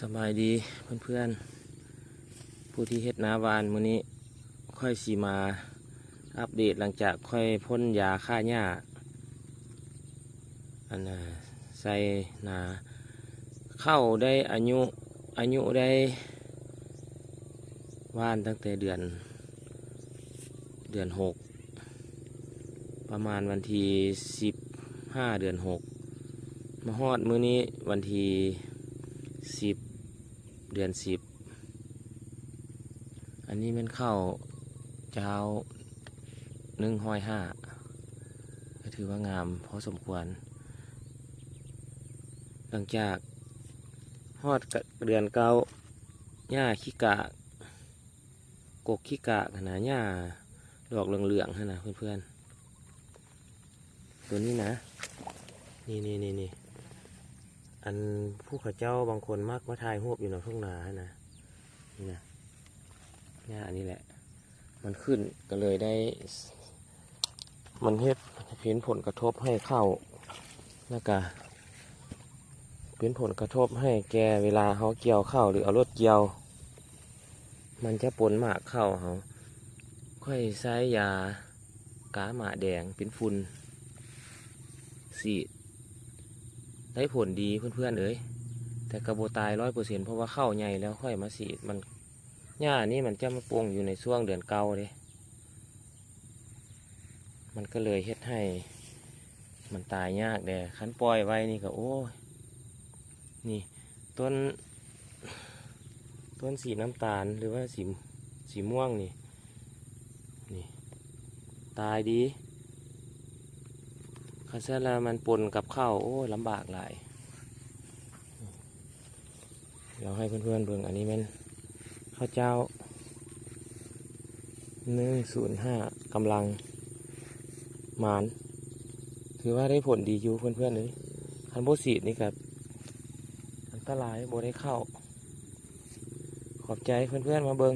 สบายดีเพื่อนๆผู้ที่เฮ็ดนาหวานมื้อนี้ค่อยสีมาอัปเดตหลังจากค่อยพ่นยาฆ่าหญ้าใส่นาเข้าได้อายุได้หวานตั้งแต่เดือน 6ประมาณวันที่15เดือน 6มาฮอดมื้อนี้วันที่10 เดือน 10อันนี้มันเข้าเจ้า105ก็ถือว่างามพอสมควรหลังจากฮอดเดือนเก้าหญ้าขี้กะกกขี้กะขนาดหญ้าดอกเหลืองๆนะเพื่อนๆตัวนี้นะนี่อันผู้ข้าเจ้าบางคนมักมาถ่ายรูปอยู่ในทุ่งนานะนี่นะหญ้านี่แหละมันขึ้นก็เลยได้มันเห็นผลกระทบให้เข้าแล้วก็เป็นผลกระทบให้แกเวลาเขาเกี่ยวเข้าหรือเอารถเกี่ยวมันจะปนหมากเข้าเขาค่อยใช้ยากาหมาแดงเป็นฝุ่นสีดได้ผลดีเพื่อนๆเอ้ยแต่กระโบตาย100%เพราะว่าเข้าใหญ่แล้วค่อยมาสีดมันหญ้านี่มันจะมาปลูกอยู่ในช่วงเดือนเก้าเลยมันก็เลยเฮ็ดให้มันตายยากแด่คันปล่อยไว้นี่ก็โอ้ยนี่ต้นสีน้ำตาลหรือว่าสีม่วงนี่ตายดีคันเสร็จแล้วมันปนกับข้าวโอ้ลำบากหลายเราให้เพื่อนๆเบิ่งอันนี้มันข้าวเจ้า105กำลังหมานถือว่าได้ผลดีอยู่เพื่อนๆเลยคันโบสีดนี่กับอันตรายโบได้เข้าขอบใจเพื่อนๆมาเบิ่ง